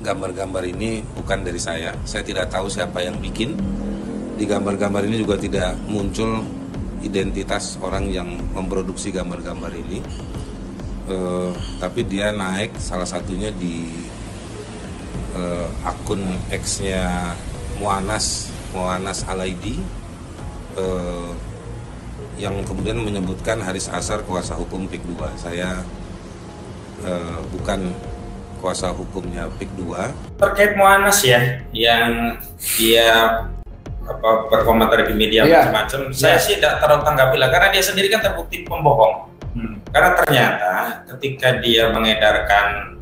gambar-gambar ini bukan dari saya. Saya tidak tahu siapa yang bikin. Di gambar-gambar ini juga tidak muncul identitas orang yang memproduksi gambar-gambar ini. Tapi dia naik salah satunya di akun X-nya Muanas Alaidi, yang kemudian menyebutkan Haris Azhar kuasa hukum PIK 2. Saya bukan kuasa hukumnya PIK 2. Terkait Muanas ya, yang dia berkomentar di media macam-macam, saya sih tidak terlalu tanggapi lah, karena dia sendiri kan terbukti pembohong. Karena ternyata ketika dia mengedarkan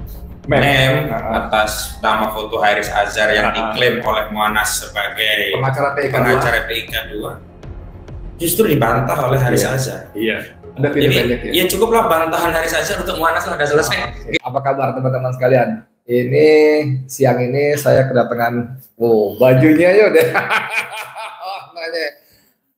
meme atas nama foto Haris Azhar yang diklaim oleh Muanas sebagai pengacara PIK 2, justru dibantah oleh Haris Azhar. Iya. Jadi ya cukuplah bantahan Haris Azhar untuk Muanas sudah selesai. Apa kabar teman-teman sekalian? Ini siang ini saya kedatangan, bajunya ya udah.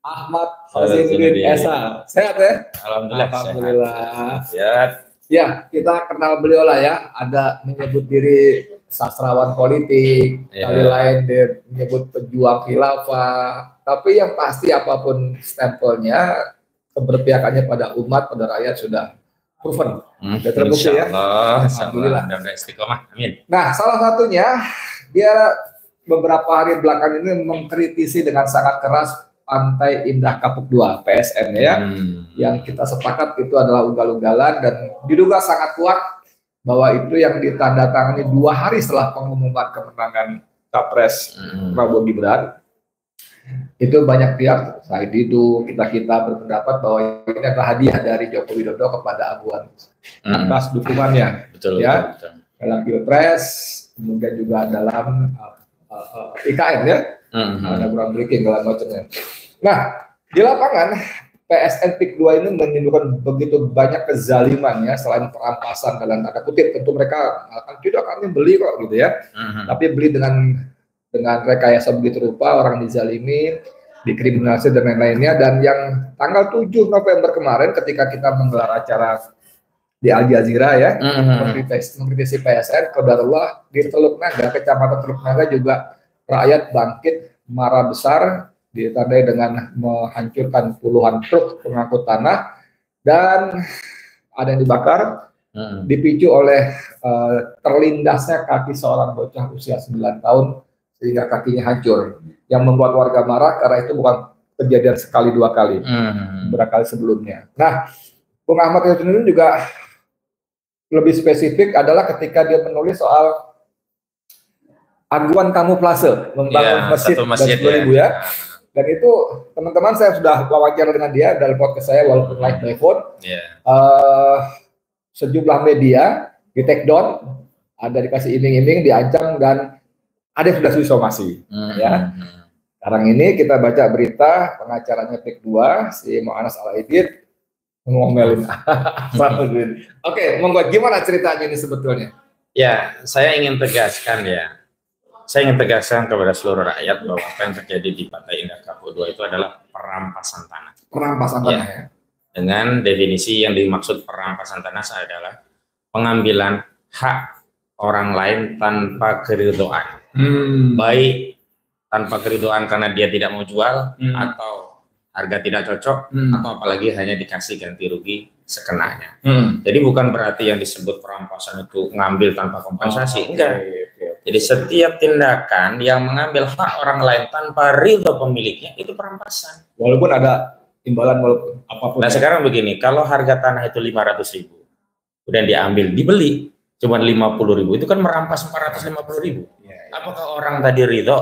Ahmad Hazinuddin Esa, sehat ya? Alhamdulillah. Sehat. Ya, kita kenal beliau lah ya. Ada menyebut diri sastrawan politik, kali lain dia menyebut pejuang khilafah. Tapi yang pasti apapun stempelnya, keberpihakannya pada umat, pada rakyat sudah proven. Sudah terbukti ya. Alhamdulillah. Amin. Nah, salah satunya dia beberapa hari belakang ini mengkritisi dengan sangat keras Pantai Indah Kapuk 2 PSN ya, yang kita sepakat itu adalah ugal-ugalan dan diduga sangat kuat bahwa itu yang ditandatangani 2 hari setelah pengumuman kemenangan Capres Prabowo Gibran. Itu banyak pihak, saya itu kita berpendapat bahwa ini adalah hadiah dari Joko Widodo kepada Abu atas dukungannya, betul. Dalam Pilpres, kemudian juga dalam IKN ya, ada groundbreaking dalam macamnya. Nah, di lapangan PSN PIK 2 ini menimbulkan begitu banyak kezaliman ya, selain perampasan dalam tanda kutip, tentu mereka akan tidak kami beli kok gitu ya, tapi beli dengan rekayasa begitu rupa, orang dizalimi, dikriminalisasi dan lain-lainnya. Dan yang tanggal 7 November kemarin ketika kita menggelar acara di Al Jazeera ya, mengkritisi PSN, qadarullah di Teluk Naga, Kecamatan Teluk Naga juga rakyat bangkit marah besar, ditandai dengan menghancurkan puluhan truk pengangkut tanah dan ada yang dibakar, dipicu oleh terlindasnya kaki seorang bocah usia 9 tahun sehingga kakinya hancur, yang membuat warga marah karena itu bukan kejadian sekali 2 kali, beberapa kali sebelumnya. Nah, Bung Ahmad Hazinuddin juga lebih spesifik adalah ketika dia menulis soal aguan kamuflase membangun masjid dan 2000 ya. Dan itu teman-teman saya sudah wawancara dengan dia dalam podcast saya walaupun live by phone. Sejumlah media di take down, ada dikasih iming-iming, diancam, dan ada yang sudah somasi. Ya. Sekarang ini kita baca berita pengacaranya PIK 2 si Muanas Alaidi ngomelin. Oke, monggo, gimana ceritanya ini sebetulnya? Ya, saya ingin tegaskan ya. Saya ingin tegaskan kepada seluruh rakyat bahwa apa yang terjadi di Pantai Indah Kapuk 2 itu adalah perampasan tanah. Perampasan tanah ya. Dengan definisi yang dimaksud perampasan tanah adalah pengambilan hak orang lain tanpa keridhaan. Baik tanpa keridhaan karena dia tidak mau jual, atau harga tidak cocok, atau apalagi hanya dikasih ganti rugi sekenanya. Jadi bukan berarti yang disebut perampasan itu ngambil tanpa kompensasi, enggak. Jadi setiap tindakan yang mengambil hak orang lain tanpa ridho pemiliknya itu perampasan. Walaupun ada imbalan walaupun apapun. Nah sekarang begini, kalau harga tanah itu 500.000, kemudian diambil, dibeli cuma 50.000, itu kan merampas 450.000. Apakah orang tadi ridho?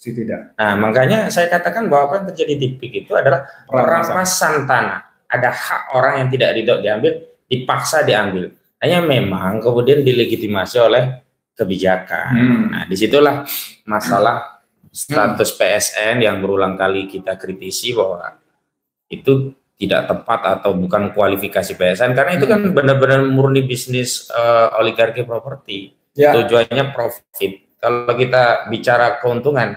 Tidak. Nah makanya saya katakan bahwa apa yang terjadi di PIK itu adalah perampasan tanah. Ada hak orang yang tidak ridho diambil, dipaksa diambil. Hanya memang kemudian dilegitimasi oleh kebijakan. Nah, disitulah masalah status PSN yang berulang kali kita kritisi bahwa itu tidak tepat atau bukan kualifikasi PSN, karena itu kan benar-benar murni bisnis oligarki properti. Tujuannya profit. Kalau kita bicara keuntungan,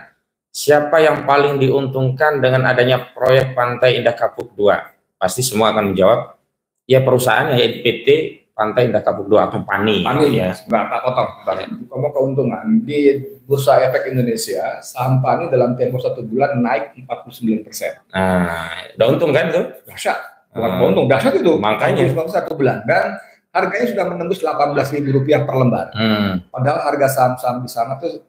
siapa yang paling diuntungkan dengan adanya proyek Pantai Indah Kapuk 2? Pasti semua akan menjawab, ya perusahaan, ya PT Pantai Indah Kapuk 2 atau PANI. Ya. Berapa potong? Ngomong keuntungan di Bursa Efek Indonesia, saham PANI dalam tempo 1 bulan naik 49%. Nah, udah untung kan tuh? Dahsyat. Bukan untung, dahsyat itu. Makanya 1 bulan dan harganya sudah menembus Rp18.000 per lembar. Padahal harga saham-saham di sana tuh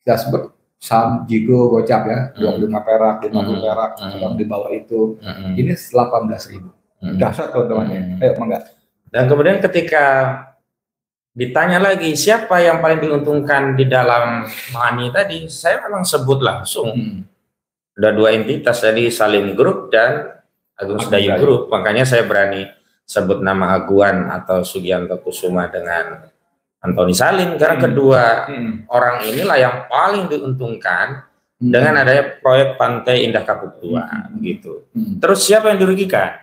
saya sebut saham Jigo gocap ya, 25 perak, 50 perak, di bawah itu. Ini 18.000. Dahsyat teman-teman. Ayo mangga. Dan kemudian ketika ditanya lagi siapa yang paling diuntungkan di dalam PANI tadi, saya memang sebut langsung. Ada 2 entitas tadi, Salim Group dan Agung Sedayu Group. Makanya saya berani sebut nama Aguan atau Sugianto Kusuma dengan Antoni Salim karena kedua orang inilah yang paling diuntungkan dengan adanya proyek Pantai Indah Kapuk 2 gitu. Terus siapa yang dirugikan?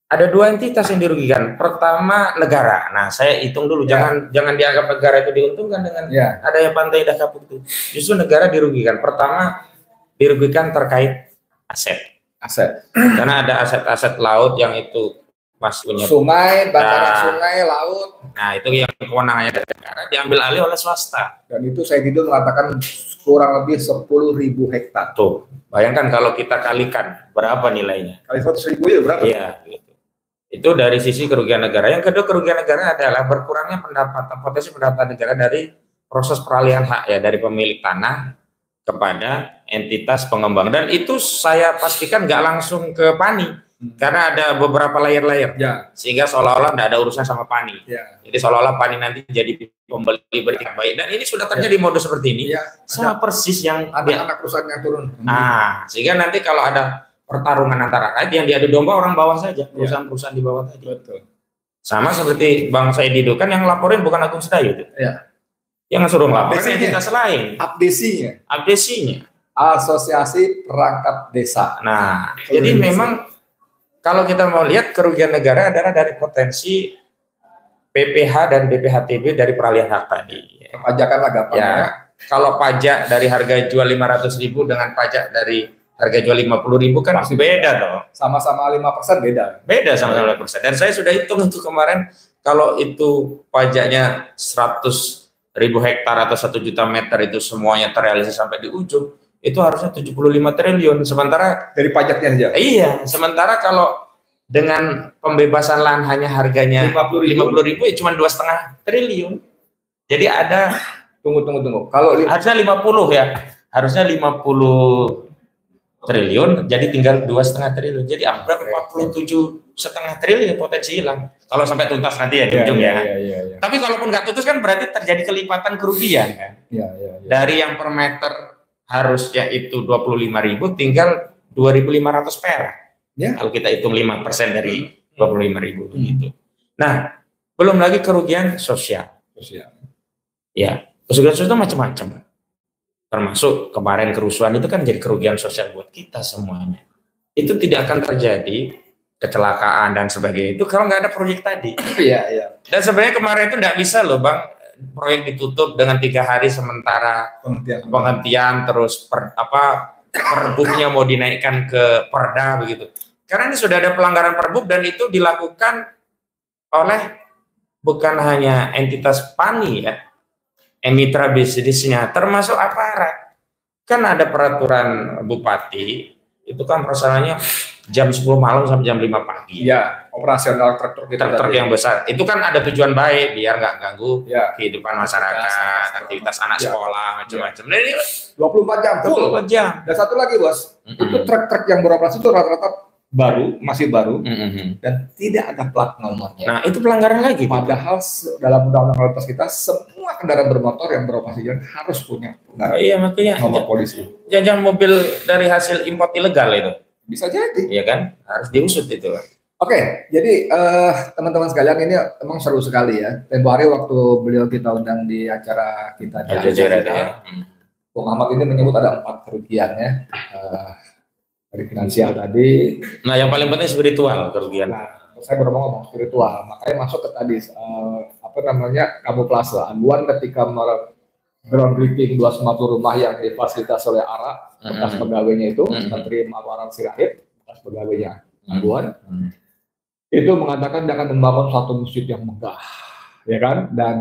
Ada 2 entitas yang dirugikan. Pertama negara. Nah, saya hitung dulu jangan dianggap negara itu diuntungkan dengan adanya Pantai Indah Kapuk itu. Justru negara dirugikan. Pertama dirugikan terkait aset. Karena ada aset-aset laut yang itu punya sungai, bantaran sungai, laut. Nah, itu yang kewenangannya dari negara diambil alih oleh swasta. Dan itu saya tidur mengatakan kurang lebih 10.000 hektar. Tuh, bayangkan kalau kita kalikan berapa nilainya? Kali 100.000 ya berapa? Iya, gitu. Itu dari sisi kerugian negara. Yang kedua kerugian negara adalah berkurangnya potensi pendapatan negara dari proses peralihan hak ya dari pemilik tanah kepada entitas pengembang. Dan itu saya pastikan nggak langsung ke PANI. Karena ada beberapa layer-layer, sehingga seolah-olah tidak ada urusan sama PANI. Jadi seolah-olah PANI nanti jadi pembeli berita baik. Dan ini sudah terjadi modus seperti ini, sama persis yang ada anak perusahaan yang turun. Nah, sehingga nanti kalau ada pertarungan antara rakyat yang diadu domba orang bawah saja, perusahaan-perusahaan di bawah tadi. Betul. Sama seperti Bang Saidido kan yang laporin bukan Agung Sedayu itu. Yang suruh laporin entitas lain. Abdesinya. Asosiasi Perangkat Desa. Nah, jadi memang kalau kita mau lihat kerugian negara adalah dari potensi PPH dan BPHTB dari peralihan hak tadi. Perpajakan lah gampangnya. Kalau pajak dari harga jual 500.000 dengan pajak dari harga jual 50.000 kan pasti beda dong. Sama-sama 5% beda. Beda sama-sama 5%. Dan saya sudah hitung untuk kemarin kalau itu pajaknya 100.000 hektar atau 1 juta meter itu semuanya terrealisasi sampai di ujung. Itu harusnya 75 triliun, sementara dari pajaknya aja. Iya, sementara kalau dengan pembebasan lahan hanya harganya 50.000 ya cuma 2,5 triliun. Jadi ada tunggu. Kalau harusnya 50 ya, harusnya 50 triliun, jadi tinggal 2,5 triliun. Jadi berapa 47,5 triliun potensi hilang. Kalau sampai tuntas nanti ya di ujung ya. Tapi kalaupun nggak tuntas kan berarti terjadi kelipatan kerugian kan. Dari yang per meter harusnya itu 25.000 tinggal 2.500 perak. Kalau kita hitung 5% dari 25.000 begitu. Nah, belum lagi kerugian sosial. Ya, kerugian sosial macam-macam. Termasuk kemarin kerusuhan itu kan jadi kerugian sosial buat kita semuanya. Itu tidak akan terjadi kecelakaan dan sebagainya itu kalau nggak ada proyek tadi. Dan sebenarnya kemarin itu nggak bisa loh Bang. Proyek ditutup dengan 3 hari sementara penghentian terus perbuknya mau dinaikkan ke perda begitu. Karena ini sudah ada pelanggaran perbuk dan itu dilakukan oleh bukan hanya entitas PANI ya, mitra bisnisnya termasuk aparat. Kan ada peraturan bupati itu kan persyaratannya jam 10 malam sampai jam 5 pagi. Operasional truk yang besar. Itu kan ada tujuan baik biar nggak ganggu kehidupan masyarakat, aktivitas anak sekolah macam-macam. Nah, ini 24 jam. 24 jam. Dan satu lagi Bos, itu truk-truk yang beroperasi itu rata-rata masih baru dan tidak ada plat nomornya. Nah, itu pelanggaran lagi. Padahal dalam undang-undang lalu lintas kita semua kendaraan bermotor yang beroperasi jalan harus punya makanya nomor polisi. Jangan mobil dari hasil import ilegal itu. Bisa jadi. Iya kan? Harus diusut itu. Oke, jadi teman-teman sekalian ini emang seru sekali ya. Tempo hari waktu beliau kita undang di acara kita di Bung Ahmad ini menyebut ada 4 kerugian ya. Dari finansial tadi. Nah, yang paling penting spiritual kerugian. Nah, saya baru mau ngomong spiritual, makanya masuk ke tadi kamuflase. Aguan ketika groundbreaking 250 rumah yang difasilitasi oleh ARA, bekas pegawainya itu, Menteri Marwarar Sirait, bekas pegawainya Aguan. itu mengatakan dia akan membangun satu masjid yang megah, ya kan? Dan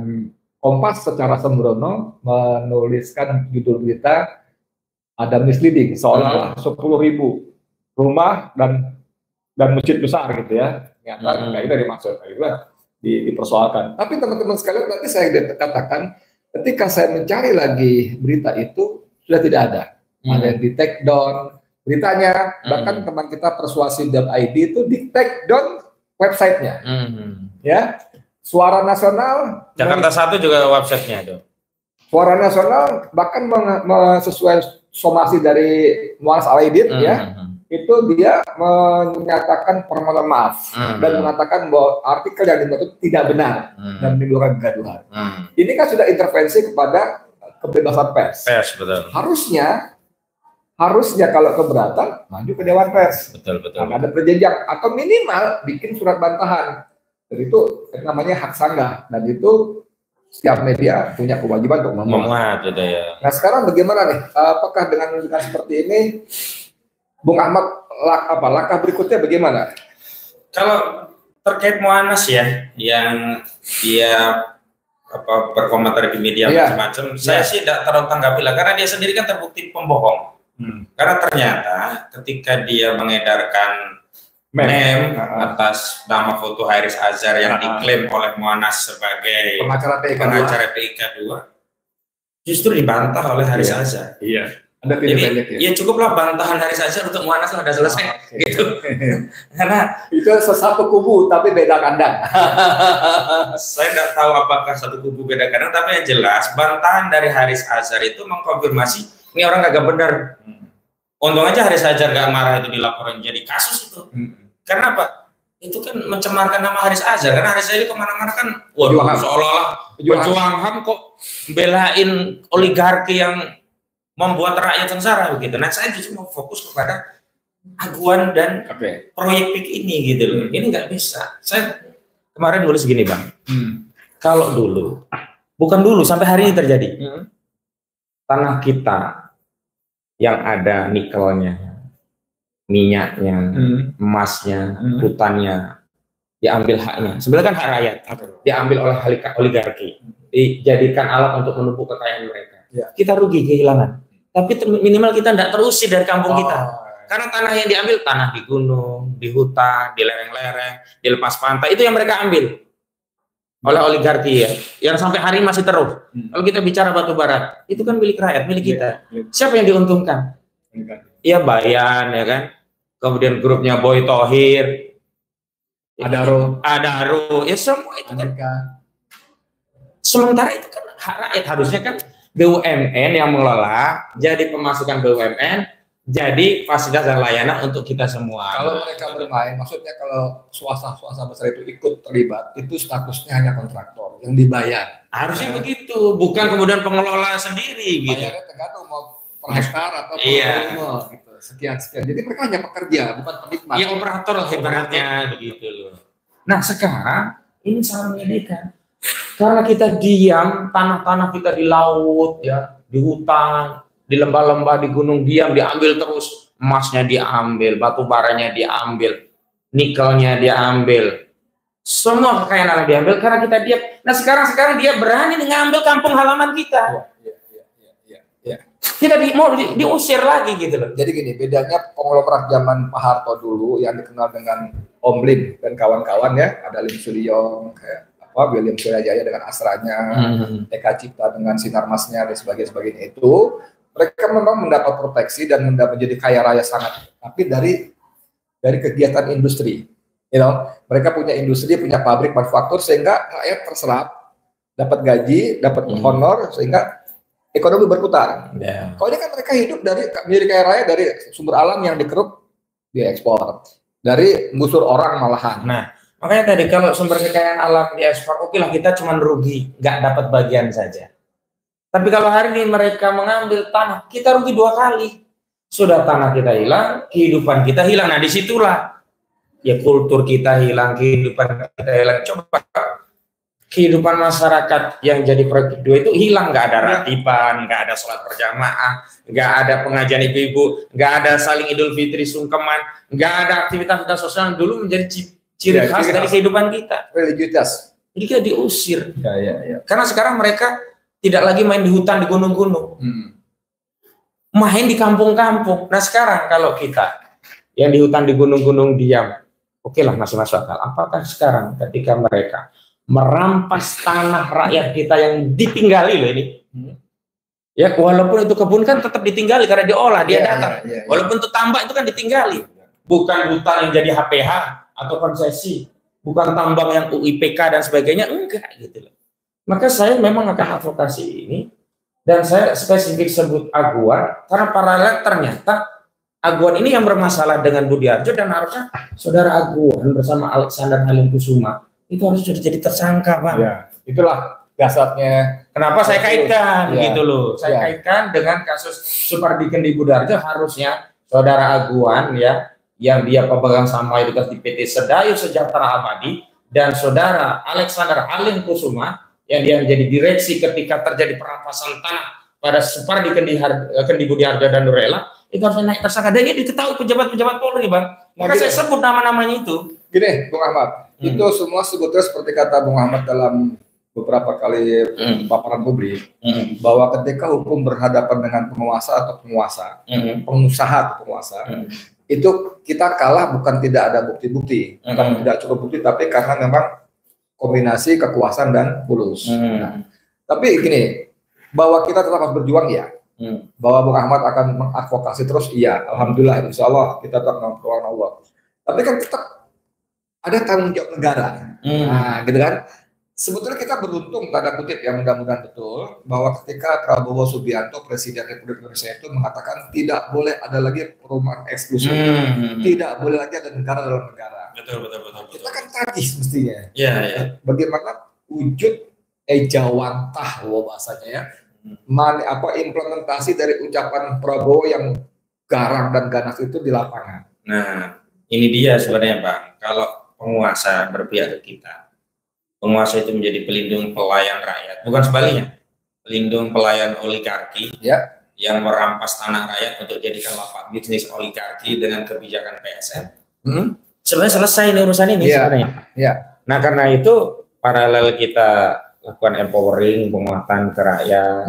Kompas secara sembrono menuliskan judul berita ada misleading seolah-olah 10.000 rumah dan masjid besar gitu ya. Nggak itu dimaksud, itu dipersoalkan. Tapi teman-teman sekalian, nanti saya katakan ketika saya mencari lagi berita itu sudah tidak ada. Ada yang di take down beritanya, bahkan teman kita persuasi.id itu di take down websitenya. Ya, Suara Nasional Jakarta 1 juga websitenya itu. Suara Nasional bahkan sesuai somasi dari Muanas Alaidin ya, itu dia menyatakan permohonan maaf dan mengatakan bahwa artikel yang dimaksud tidak benar dan menimbulkan kegaduhan. Ini kan sudah intervensi kepada kebebasan pers. Betul. Harusnya kalau keberatan maju ke Dewan Pers. Betul. Ada perjanjian atau minimal bikin surat bantahan. Dan itu namanya hak sanggah, dan itu setiap media punya kewajiban untuk memuat gitu ya. Nah sekarang bagaimana nih? Apakah dengan seperti ini, Bung Ahmad, langkah berikutnya bagaimana? Kalau terkait Muanas ya, yang dia berkomentar di media macam-macam, saya sih tidak terlalu tanggapi lah, karena dia sendiri kan terbukti pembohong. Karena ternyata ketika dia mengedarkan meme atas nama foto Haris Azhar yang diklaim oleh Muanas sebagai pengacara PIK 2, justru dibantah oleh Haris Azhar. Iya. Jadi ya cukuplah bantahan Haris Azhar untuk Muanas sudah selesai gitu. Karena itu satu kubu tapi beda kandang. Saya tidak tahu apakah satu kubu beda kandang, tapi yang jelas bantahan dari Haris Azhar itu mengkonfirmasi ini orang kagak benar. Untung aja Haris Azhar gak marah itu dilaporin jadi kasus itu. Karena apa? Itu kan mencemarkan nama Haris Azhar. Karena Haris Azhar itu kemana-mana kan, waduh, seolah-olah pejuang HAM kok belain oligarki yang membuat rakyat sengsara begitu. Nah saya justru mau fokus kepada aguan dan proyek PIK ini gitu loh. Ini nggak bisa. Saya kemarin nulis gini Bang. Kalau dulu, bukan dulu, sampai hari ini terjadi. Tanah kita yang ada nikelnya, minyaknya, emasnya, hutannya, diambil haknya. Sebenarnya kan hak rakyat, diambil oleh oligarki, dijadikan alat untuk menumpuk kekayaan mereka. Kita rugi, kehilangan. Tapi minimal kita tidak terusir dari kampung kita. Karena tanah yang diambil, tanah di gunung, di hutan, di lereng-lereng, di lepas pantai, itu yang mereka ambil oleh oligarki ya, yang sampai hari ini masih terus. Kalau kita bicara batu bara, itu kan milik rakyat, milik kita. Siapa yang diuntungkan? Ya Bayan, ya kan. Kemudian grupnya Boy Thohir, Adaro, ya semua itu kan. Sementara itu kan hak rakyat, harusnya kan BUMN yang mengelola, jadi pemasukan BUMN, jadi fasilitas dan layanan untuk kita semua. Kalau mereka bermain, maksudnya kalau swasta besar itu ikut terlibat, itu statusnya hanya kontraktor yang dibayar. Harusnya begitu, bukan kemudian pengelola sendiri gitu. Bayarnya tergantung mau per hektar atau per rumah gitu. Sekian. Jadi mereka hanya pekerja, bukan penikmat. Ya operator lah ibaratnya begitu loh. Nah sekarang ini sangat menyedihkan. Karena kita diam, tanah-tanah kita di laut, ya, di hutan, di lembah-lembah, di gunung diam, diambil terus. Emasnya diambil, batu baranya diambil, nikelnya diambil. Semua kekayaan alam diambil karena kita diam. Nah sekarang dia berani mengambil kampung halaman kita. Kita mau diusir lagi gitu loh. Jadi gini, bedanya konglomerat zaman Pak Harto dulu yang dikenal dengan Om Lim dan kawan-kawan ya, ada Lim Suryong, kayak William Suryajaya dengan Asranya, Eka Cipta dengan Sinarmasnya dan sebagainya itu, mereka memang mendapat proteksi dan menjadi kaya raya sangat, tapi dari kegiatan industri, mereka punya industri, punya pabrik manufaktur sehingga rakyat terserap, dapat gaji, dapat honor sehingga ekonomi berputar. Kalau ini kan mereka hidup menjadi kaya raya dari sumber alam yang dikeruk, diekspor, dari gusur orang malahan. Nah, makanya tadi kalau sumber kekayaan alam diekspor, oke lah kita cuma rugi, nggak dapat bagian saja. Tapi kalau hari ini mereka mengambil tanah, kita rugi 2 kali. Sudah tanah kita hilang, kehidupan kita hilang. Nah disitulah ya kultur kita hilang, kehidupan kita hilang. Coba kehidupan masyarakat yang jadi proyek 2 itu hilang, nggak ada ratiban, nggak ada sholat berjamaah, nggak ada pengajian ibu-ibu, nggak ada saling Idul Fitri sungkeman, nggak ada aktivitas sosial yang dulu menjadi ciri khas dari kehidupan kita. Religiusitas. Jadi kita diusir. Ya. Karena sekarang mereka tidak lagi main di hutan, di gunung-gunung. Main di kampung-kampung. Nah sekarang kalau kita yang di hutan, di gunung-gunung diam, oke lah, masih masuk akal. Apakah sekarang ketika mereka merampas tanah rakyat kita yang ditinggali loh ini, ya walaupun itu kebun kan tetap ditinggali karena diolah, dia datang. Walaupun itu tambak itu kan ditinggali. Bukan hutan yang jadi HPH atau konsesi, bukan tambang yang UIPK dan sebagainya, enggak gitu loh. Maka saya memang akan advokasi ini, dan saya spesifik sebut Aguan karena paralel ternyata Aguan ini yang bermasalah dengan Budiarjo, dan harusnya saudara Aguan bersama Alexander Halim Kusuma itu harus sudah jadi tersangka, Pak. Ya, itulah dasarnya. Kenapa saya kaitkan gitu loh? Saya kaitkan dengan kasus Supardi Kendi Budiarjo, harusnya saudara Aguan ya, yang dia pemegang saham mayoritas di PT Sedayu Sejahtera Abadi, dan saudara Alexander Halim Kusuma yang dia menjadi direksi ketika terjadi perampasan tanah pada Supardi Kendi Budiarjo dan Nurella, itu harus naik tersangka. Dan ini diketahui pejabat-pejabat Polri, Bang. Maka saya sebut nama-namanya itu. Gini, Bung Ahmad, itu semua sebetulnya seperti kata Bung Ahmad dalam beberapa kali paparan publik, bahwa ketika hukum berhadapan dengan penguasa atau penguasa, pengusaha atau penguasa, itu kita kalah bukan tidak ada bukti-bukti, bukan tidak cukup bukti, tapi karena memang kombinasi kekuasaan dan fulus. Nah, tapi gini, bahwa kita tetap harus berjuang ya, bahwa Bung Ahmad akan mengadvokasi terus, iya, alhamdulillah, insya Allah kita tetap mengawal Allah. Tapi kan tetap ada tanggung jawab negara, nah, gitu kan. Sebetulnya kita beruntung, tanda kutip ya, mudah-mudahan betul, bahwa ketika Prabowo Subianto, Presiden Republik Indonesia itu mengatakan tidak boleh ada lagi perumahan eksklusif, tidak boleh lagi ada negara dalam negara. Betul. Kita kan tragis mestinya. Ya. Bagaimana wujud ejawantah bahasanya ya, implementasi dari ucapan Prabowo yang garang dan ganas itu di lapangan. Nah, ini dia sebenarnya, Bang. Kalau penguasa berpihak ke kita, penguasa itu menjadi pelindung pelayan rakyat, bukan sebaliknya, pelindung pelayan oligarki yang merampas tanah rakyat untuk jadikan lapak bisnis oligarki dengan kebijakan PSN. Sebenarnya selesai nih urusan ini sebenarnya. Nah karena itu paralel kita lakukan empowering, penguatan ke rakyat,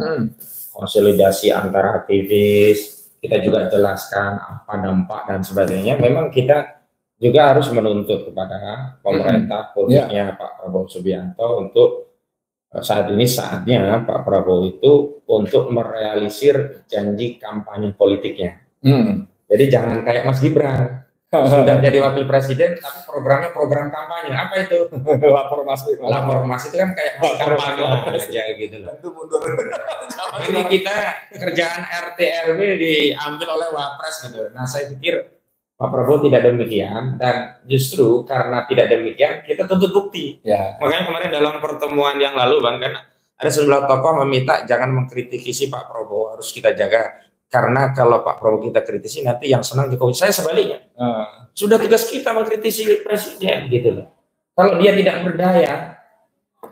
konsolidasi antar aktivis, kita juga jelaskan apa dampak dan sebagainya. Memang kita juga harus menuntut kepada pemerintah, khususnya Pak Prabowo Subianto, untuk saat ini saatnya Pak Prabowo itu untuk merealisir janji kampanye politiknya. Jadi jangan kayak Mas Gibran, sudah jadi wakil presiden tapi programnya program kampanye. Apa itu? Lapor Mas itu kan kayak kampanye aja gitu loh. Ini kita kerjaan RT RW diambil oleh Wapres gitu. Nah saya pikir Pak Prabowo tidak demikian, dan justru karena tidak demikian kita tuntut bukti. Makanya kemarin dalam pertemuan yang lalu, Bang, kan ada sejumlah tokoh meminta jangan mengkritisi si Pak Prabowo, harus kita jaga. Karena kalau Pak Prabowo kita kritisi, nanti yang senang Jokowi. Saya sebaliknya. Sudah tugas kita mengkritisi presiden gitu loh. Kalau dia tidak berdaya,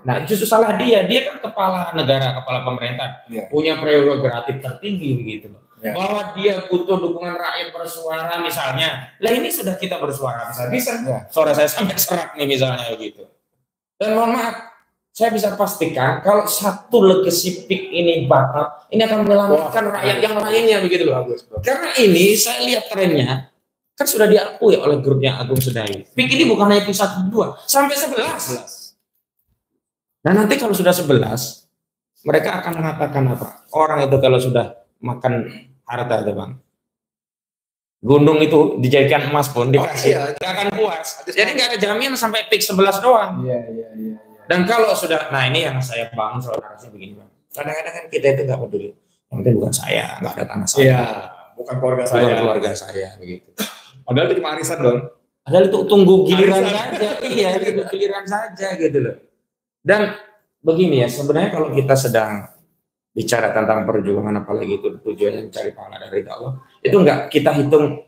nah justru salah dia. Dia kan kepala negara, kepala pemerintah, punya prerogatif tertinggi begitu loh. Bahwa dia butuh dukungan rakyat bersuara misalnya. Lah ini sudah kita bersuara bisa suara saya sampai serak nih misalnya begitu. Dan mohon maaf, saya bisa pastikan kalau satu legacy pick ini batal, ini akan menyelamatkan rakyat yang lainnya begitu loh. Karena ini saya lihat trennya kan sudah diakui oleh grupnya Agung Sedayu. Pick ini bukan hanya pick 1, 2, sampai 11. Nah nanti kalau sudah 11, mereka akan mengatakan apa? Orang itu kalau sudah makan harta itu, Bang, gunung itu dijadikan emas pun dikasih, nggak akan puas. Jadi nggak ada jaminan sampai pick 11 doang. Dan kalau sudah, nah ini yang saya bangun soal narasi begini, Bang. Kadang-kadang kan kita itu nggak peduli, yang penting bukan saya, nggak ada tanah saya, bukan keluarga saya, begitu. Padahal itu cuma arisan dong. Padahal itu tunggu giliran saja, tunggu giliran saja gitu loh. Dan begini ya, sebenarnya kalau kita sedang bicara tentang perjuangan, apalagi itu tujuannya mencari pahala dari Allah, itu enggak kita hitung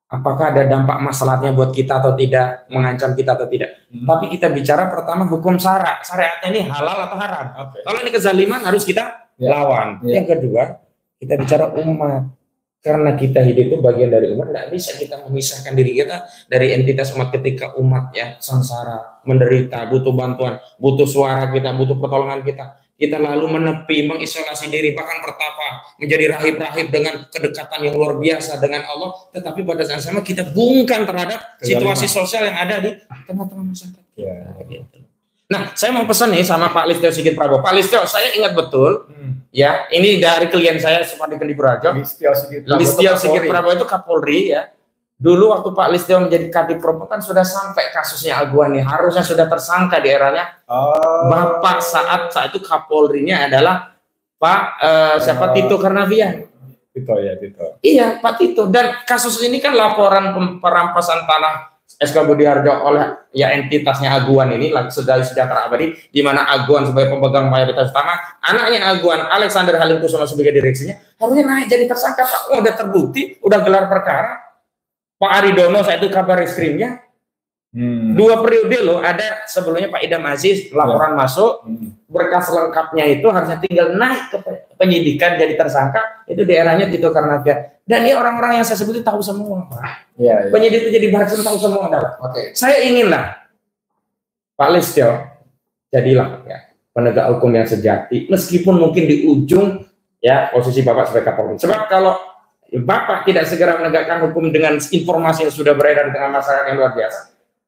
apakah ada dampak masalahnya buat kita atau tidak, mengancam kita atau tidak. Tapi kita bicara pertama hukum syariatnya ini halal atau haram. Kalau ini kezaliman harus kita lawan. Yang kedua kita bicara umat. Karena kita hidup itu bagian dari umat, tidak bisa kita memisahkan diri kita dari entitas umat. Ketika umat ya sengsara, menderita, butuh bantuan, butuh suara kita, butuh pertolongan kita lalu menepi, mengisolasi diri, bahkan bertapa, menjadi rahib-rahib dengan kedekatan yang luar biasa dengan Allah, tetapi pada saat sama kita bungkam terhadap situasi sosial yang ada di tengah-tengah masyarakat. Ya, gitu. Nah, saya mau pesan nih sama Pak Listio Sigit Prabowo. Pak Listio, saya ingat betul, ya, ini dari klien saya Supardi Kendi Prajo. Listio Sigit Prabowo itu Kapolri ya. Dulu waktu Pak Listio menjadi Kadif Propam kan sudah sampai kasusnya Aguan nih, harusnya sudah tersangka di eranya. Bapak saat itu Kapolrinya adalah Pak siapa Tito Karnavian. Tito ya, Tito. Iya, Pak Tito. Dan kasus ini kan laporan perampasan tanah SK Budi Harjo oleh ya entitasnya Aguan ini Sedaya Sejahtera Abadi, di mana Aguan sebagai pemegang mayoritas tanah, anaknya Aguan Alexander Halim Kusuma sebagai direksinya, harusnya naik jadi tersangka. Pak, udah terbukti, udah gelar perkara. Pak Aridono saya itu kabar reskrimnya. 2 periode loh, ada sebelumnya Pak Idam Aziz laporan masuk, berkas lengkapnya itu harusnya tinggal naik ke penyidikan jadi tersangka, itu daerahnya Tito Karnavian. Dan ini orang-orang yang saya sebut itu tahu semua, Pak. Penyidik itu jadi bahasa tahu semua. Saya inginlah Pak Listio jadilah ya penegak hukum yang sejati, meskipun mungkin di ujung ya posisi Bapak sebagai Kapolri. Sebab kalau Bapak tidak segera menegakkan hukum dengan informasi yang sudah beredar di tengah masyarakat yang luar biasa,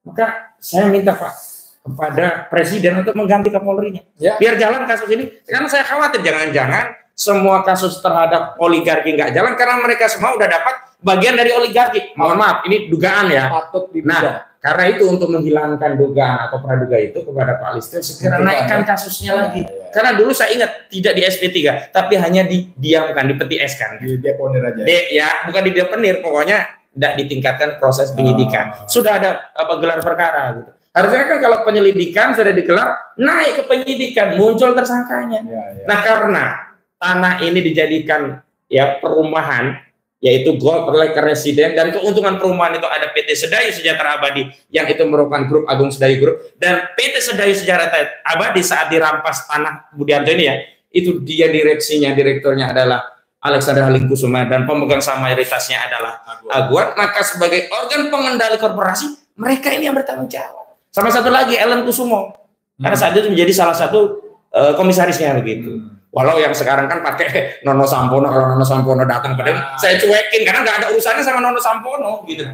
maka saya minta Pak kepada Presiden untuk mengganti Kapolrinya, biar jalan kasus ini. Karena saya khawatir jangan-jangan semua kasus terhadap oligarki nggak jalan karena mereka semua udah dapat bagian dari oligarki. Mohon maaf, ini dugaan ya. Nah, karena itu untuk menghilangkan dugaan atau praduga itu kepada Pak Listio segera naikkan kasusnya lagi. Karena dulu saya ingat tidak di SP3, tapi hanya didiamkan, dipeti eskan. Di deponir aja. Ya, bukan di deponir, pokoknya tidak ditingkatkan proses penyidikan. Sudah ada gelar perkara gitu. Harusnya kan kalau penyelidikan sudah digelar, naik ke penyidikan, muncul tersangkanya. Nah, karena tanah ini dijadikan ya perumahan, yaitu Gold Lake Residen, dan keuntungan perumahan itu ada PT Sedaya Sejahtera Abadi yang itu merupakan grup Agung Sedayu Group, dan PT Sedaya Sejahtera Abadi saat dirampas tanah Budi Harjo ini ya, itu dia direkturnya adalah Alexander Halim Kusuma dan pemegang saham mayoritasnya adalah Aguan. Maka sebagai organ pengendali korporasi, mereka ini yang bertanggung jawab. Sama satu lagi Ellen Kusumo, karena saat itu menjadi salah satu komisarisnya begitu. Walau yang sekarang kan pakai Nono Sampono, kalau Nono Sampono datang pada saya cuekin karena nggak ada urusannya sama Nono Sampono gitu.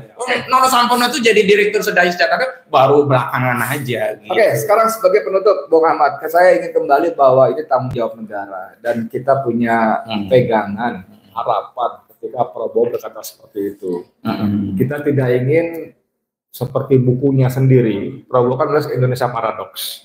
Nono Sampono itu jadi direktur Sedaya Sejahtera baru belakangan aja. Gitu. Oke, sekarang sebagai penutup, Bung Ahmad, saya ingin kembali bahwa ini tanggung jawab negara dan kita punya pegangan harapan ketika Prabowo berkata seperti itu. Kita tidak ingin seperti bukunya sendiri, Prabowo kan menulis Indonesia Paradoks.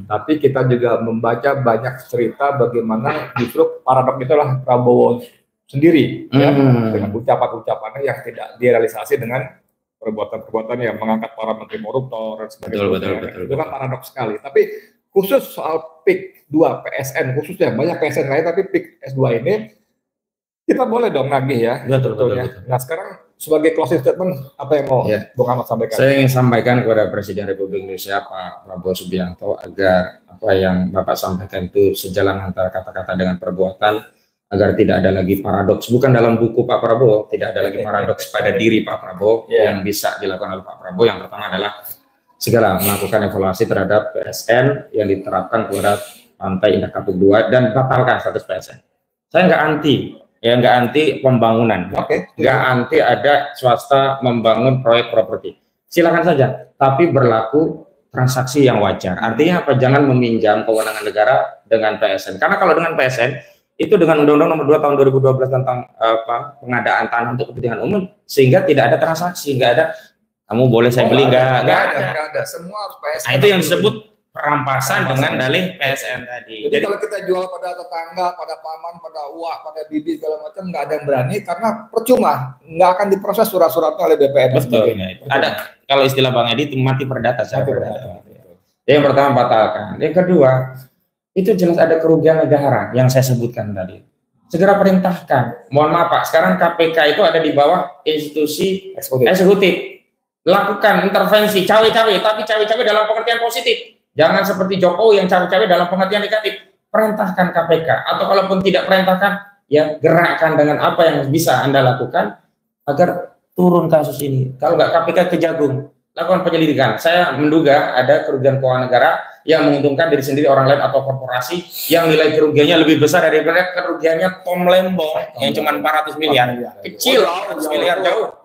Tapi kita juga membaca banyak cerita bagaimana justru paradoks itulah Prabowo sendiri, ya, dengan ucapan-ucapannya yang tidak direalisasi dengan perbuatan-perbuatan yang mengangkat para menteri koruptor dan sebagainya. Itu kan paradoks sekali. Tapi khusus soal PIK 2 PSN, khususnya banyak PSN lain, tapi PIK S2 ini kita boleh dong nagih ya. Betul. Nah sekarang sebagai closing statement, apa yang mau Bung Ahmad sampaikan? Saya ingin sampaikan kepada Presiden Republik Indonesia Pak Prabowo Subianto agar apa yang Bapak sampaikan itu sejalan antara kata-kata dengan perbuatan, agar tidak ada lagi paradoks. Bukan dalam buku Pak Prabowo, tidak ada lagi paradoks pada diri Pak Prabowo yang bisa dilakukan oleh Pak Prabowo. Yang pertama adalah segera melakukan evaluasi terhadap PSN yang diterapkan kepada Pantai Indah Kapuk 2 dan batalkan status PSN. Saya nggak anti. Ya nggak anti pembangunan, nggak anti ada swasta membangun proyek properti, silakan saja, tapi berlaku transaksi yang wajar. Artinya apa? Jangan meminjam kewenangan negara dengan PSN, karena kalau dengan PSN itu dengan Undang-Undang Nomor 2 Tahun 2012 tentang pengadaan tanah untuk kepentingan umum, sehingga tidak ada transaksi, nggak ada. Kamu boleh saya beli nggak ada. Semua harus PSN. Nah, itu yang disebut perampasan dengan dalih PSN tadi. Jadi kalau kita jual pada tetangga, pada paman, pada uak, pada bibi segala macam, nggak ada yang berani karena percuma, nggak akan diproses surat-suratnya oleh BPN. Betul. Ada kalau istilah Bang Edi itu mati perdata. Yang pertama batalkan. Yang kedua itu jelas ada kerugian negara yang saya sebutkan tadi. Segera perintahkan. Mohon maaf Pak, sekarang KPK itu ada di bawah institusi eksekutif. Lakukan intervensi cawe-cawe, tapi cawe-cawe dalam pengertian positif. Jangan seperti Jokowi yang cawe-cawe dalam pengertian negatif. Perintahkan KPK, atau kalaupun tidak perintahkan, ya gerakkan dengan apa yang bisa Anda lakukan agar turun kasus ini. Kalau nggak KPK kejagung, lakukan penyelidikan. Saya menduga ada kerugian keuangan negara yang menguntungkan diri sendiri, orang lain atau korporasi yang nilai kerugiannya lebih besar daripada kerugiannya Tom Lembong yang cuma 400 miliar. Kecil, 400 miliar jauh.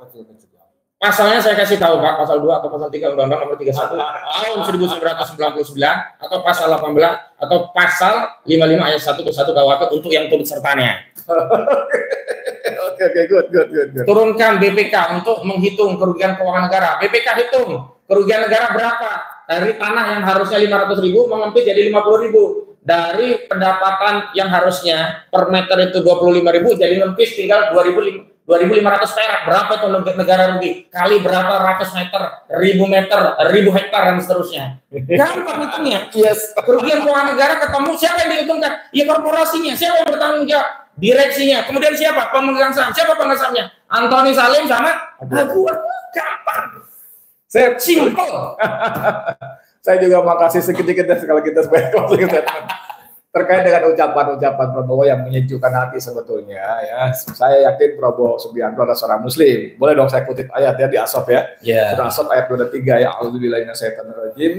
Pasalnya saya kasih tahu Pak, pasal 2 atau pasal 3 Undang-Undang Nomor 31 tahun 1999 atau pasal 18 atau pasal 55 ayat 1 ke 1 KUHP untuk yang turut sertanya. Oke, good. Turunkan BPK untuk menghitung kerugian keuangan negara. BPK hitung kerugian negara berapa? Dari tanah yang harusnya 500.000 mengempit jadi 50.000. Dari pendapatan yang harusnya per meter itu 25.000 jadi ngempis tinggal 2.500 perak. Berapa itu negara rugi? Kali berapa ratus meter, ribu hektar dan seterusnya. Gampang hitungnya. Yes. Kerugian keuangan negara ketemu, siapa yang dihitungkan? Ya korporasinya. Siapa yang bertanggung jawab? Direksinya. Kemudian siapa? Pemegang saham. Siapa pemegang sahamnya? Antoni Salim sama gua. Gampang. Simple. Saya juga makasih sedikit sekali kita sebagai closing statement terkait dengan ucapan-ucapan Prabowo yang menyejukkan hati sebetulnya ya. Saya yakin Prabowo Subianto adalah seorang Muslim. Boleh dong saya kutip ayat ya di Asop ya. Surah Asop ayat 23 ya. A'udzubillahi minasyaitonirrajim.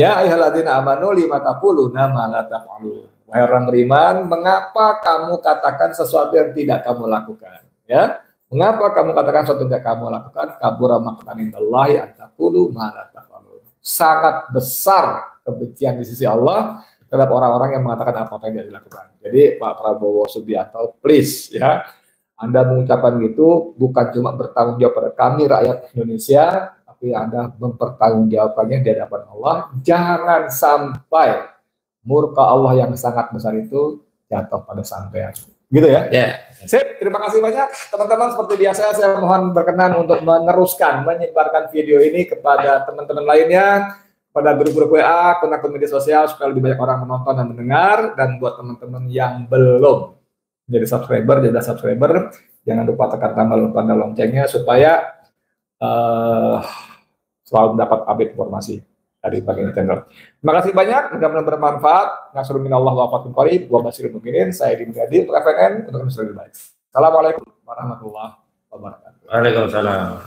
Ya ayyuhalladzina amanu lima taquluna ma la taf'alun. Wahai orang beriman, mengapa kamu katakan sesuatu yang tidak kamu lakukan? Ya. Mengapa kamu katakan sesuatu yang tidak kamu lakukan? Kabura maqtan indallahi an taqulu ma la taf'alun. Sangat besar kebencian di sisi Allah terhadap orang-orang yang mengatakan apa yang tidak dilakukan. Jadi Pak Prabowo Subianto, please ya, Anda mengucapkan gitu bukan cuma bertanggung jawab pada kami rakyat Indonesia, tapi Anda mempertanggungjawabkannya di hadapan Allah. Jangan sampai murka Allah yang sangat besar itu jatuh pada sampean. Gitu ya? Sip, terima kasih banyak teman-teman. Seperti biasa saya mohon berkenan untuk meneruskan, menyebarkan video ini kepada teman-teman lainnya, pada grup-grup WA, akun-akun media sosial supaya lebih banyak orang menonton dan mendengar. Dan buat teman-teman yang belum jadi subscriber, jangan lupa tekan tombol tanda loncengnya supaya selalu mendapat update informasi dari bagian channel. Terima kasih banyak, mudah-mudahan bermanfaat. Nasrul minallah wa fathun qarib wa basyiril mu'minin. Saya Dini Gadi, PFNN untuk Assalamualaikum warahmatullahi wabarakatuh. Waalaikumsalam.